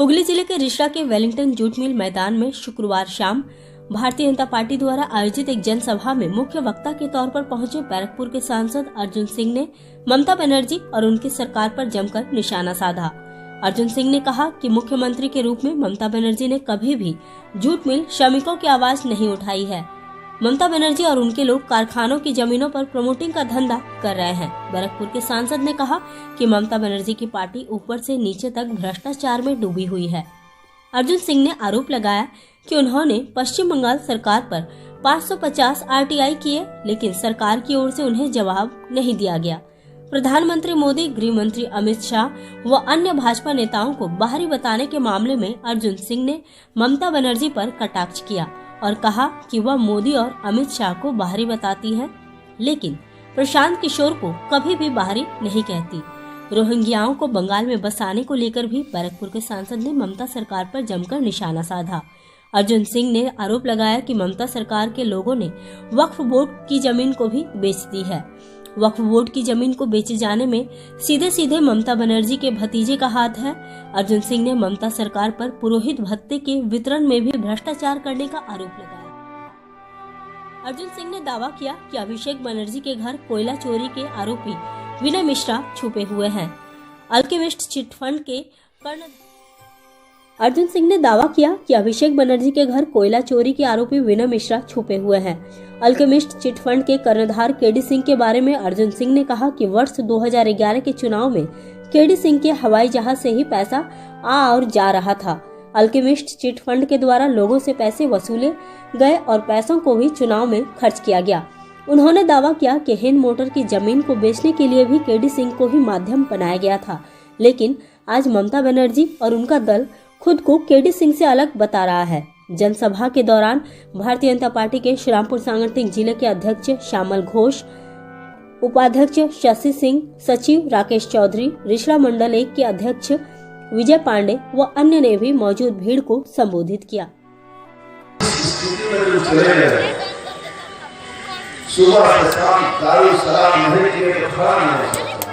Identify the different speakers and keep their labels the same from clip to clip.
Speaker 1: हुगली जिले के रिष्णा के वेलिंगटन जूट मिल मैदान में शुक्रवार शाम भारतीय जनता पार्टी द्वारा आयोजित एक जनसभा में मुख्य वक्ता के तौर पर पहुंचे बैरकपुर के सांसद अर्जुन सिंह ने ममता बनर्जी और उनकी सरकार पर जमकर निशाना साधा। अर्जुन सिंह ने कहा कि मुख्यमंत्री के रूप में ममता बनर्जी ने कभी भी जूट मिल श्रमिकों की आवाज नहीं उठाई है। ममता बनर्जी और उनके लोग कारखानों की जमीनों पर प्रमोटिंग का धंधा कर रहे हैं। बैरकपुर के सांसद ने कहा कि ममता बनर्जी की पार्टी ऊपर से नीचे तक भ्रष्टाचार में डूबी हुई है। अर्जुन सिंह ने आरोप लगाया कि उन्होंने पश्चिम बंगाल सरकार पर 550 RTI किए, लेकिन सरकार की ओर से उन्हें जवाब नहीं दिया गया। प्रधानमंत्री मोदी, गृह मंत्री अमित शाह व अन्य भाजपा नेताओं को बाहरी बताने के मामले में अर्जुन सिंह ने ममता बनर्जी पर कटाक्ष किया और कहा कि वह मोदी और अमित शाह को बाहरी बताती है, लेकिन प्रशांत किशोर को कभी भी बाहरी नहीं कहती। रोहिंग्याओं को बंगाल में बसाने को लेकर भी बैरकपुर के सांसद ने ममता सरकार पर जमकर निशाना साधा। अर्जुन सिंह ने आरोप लगाया कि ममता सरकार के लोगों ने वक्फ बोर्ड की जमीन को भी बेच दी है। वक्फ बोर्ड की जमीन को बेचे जाने में सीधे सीधे ममता बनर्जी के भतीजे का हाथ है। अर्जुन सिंह ने ममता सरकार पर पुरोहित भत्ते के वितरण में भी भ्रष्टाचार करने का आरोप लगाया। अर्जुन सिंह ने दावा किया कि अभिषेक बनर्जी के घर कोयला चोरी के आरोपी विनय मिश्रा छुपे हुए हैं। अल्केमिस्ट चिटफंड के अर्जुन सिंह ने दावा किया कि अभिषेक बनर्जी के घर कोयला चोरी के आरोपी विनय मिश्रा छुपे हुए हैं। अल्केमिस्ट चिटफंड के कर्णधार केडी सिंह के बारे में अर्जुन सिंह ने कहा कि वर्ष 2011 के चुनाव में केडी सिंह के हवाई जहाज से ही पैसा आ और जा रहा था। अल्केमिस्ट चिटफंड के द्वारा लोगों से पैसे वसूले गए और पैसों को भी चुनाव में खर्च किया गया। उन्होंने दावा किया कि हिंद मोटर की जमीन को बेचने के लिए भी केडी सिंह को ही माध्यम बनाया गया था, लेकिन आज ममता बनर्जी और उनका दल खुद को केडी सिंह से अलग बता रहा है। जनसभा के दौरान भारतीय जनता पार्टी के श्रीरामपुर सांगठनिक जिले के अध्यक्ष श्यामल घोष, उपाध्यक्ष शशि सिंह, सचिव राकेश चौधरी, रिष्णा मंडल 1 के अध्यक्ष विजय पांडे व अन्य ने भी मौजूद भीड़ को संबोधित किया।
Speaker 2: सुबह से शाम दारू शराब नहीं किए तो खड़ा नहीं हो सकता।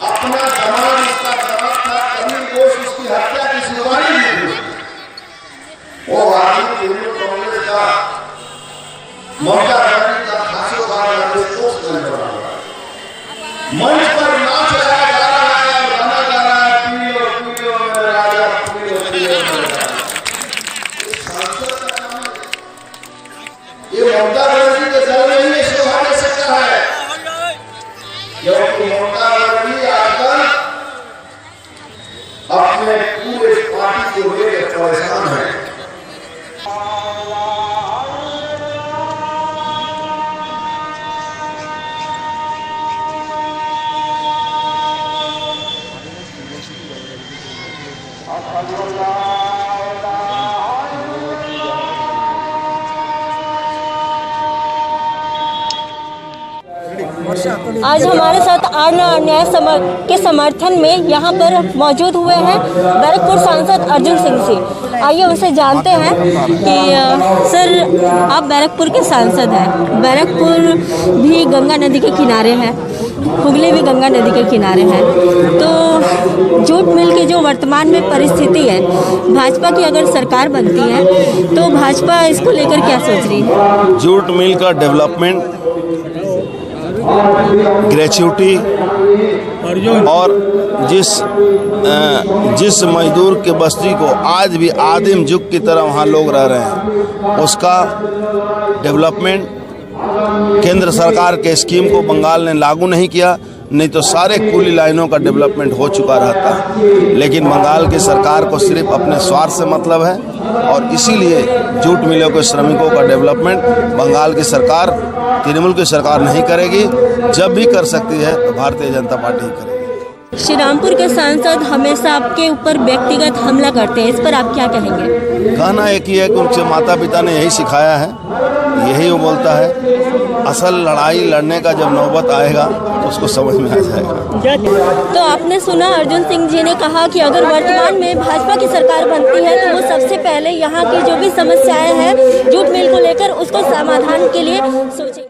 Speaker 2: अपना जवान इसका जवाब था, कभी कोश उसकी हत्या की सुनवाई नहीं हुई। वो आदमी तृणमूल कांग्रेस का ममता बनर्जी का खासो बार पोस्ट करने वाला मंच पर नाच रहा जा रहा है और गाना गा रहा है, पीलो मेरे राजा पीलो मेरे राजा। सांसद का नाम ये ममता बनर्जी के दल में ही शोभा दे सकता है, क्योंकि ममता बनर्जी आजकल अपने पूरे पार्टी को लेकर परेशान है।
Speaker 1: आज हमारे साथ न्याय के समर्थन में यहाँ पर मौजूद हुए हैं बैरकपुर सांसद अर्जुन सिंह जी। आइए उनसे जानते हैं कि सर, आप बैरकपुर के सांसद हैं। बैरकपुर भी गंगा नदी के किनारे है, हुगली भी गंगा नदी के किनारे है, तो जूट मिल की जो वर्तमान में परिस्थिति है, भाजपा की अगर सरकार बनती है तो भाजपा इसको लेकर क्या सोच रही है?
Speaker 3: जूट मिल का डेवलपमेंट, ग्रेच्युटी और जिस मजदूर के बस्ती को आज भी आदिम युग की तरह वहाँ लोग रह रहे हैं, उसका डेवलपमेंट केंद्र सरकार के स्कीम को बंगाल ने लागू नहीं किया, नहीं तो सारे कूली लाइनों का डेवलपमेंट हो चुका रहता है। लेकिन बंगाल की सरकार को सिर्फ अपने स्वार्थ से मतलब है और इसीलिए जूट मिलों के श्रमिकों का डेवलपमेंट बंगाल की सरकार, तृणमूल की सरकार नहीं करेगी। जब भी कर सकती है तो भारतीय जनता पार्टी ही करेगी।
Speaker 1: श्रीरामपुर के सांसद हमेशा आपके ऊपर व्यक्तिगत हमला करते हैं, इस पर आप क्या कहेंगे?
Speaker 3: कहना एक ही है कि उनके माता पिता ने यही सिखाया है, यही वो बोलता है। असल लड़ाई लड़ने का जब नौबत आएगा तो उसको समझ में आ जाएगा।
Speaker 1: तो आपने सुना अर्जुन सिंह जी ने कहा कि अगर वर्तमान में भाजपा की सरकार बनती है तो वो सबसे पहले यहाँ की जो भी समस्याएं हैं जूट मिल को लेकर उसको समाधान के लिए सोचेंगे।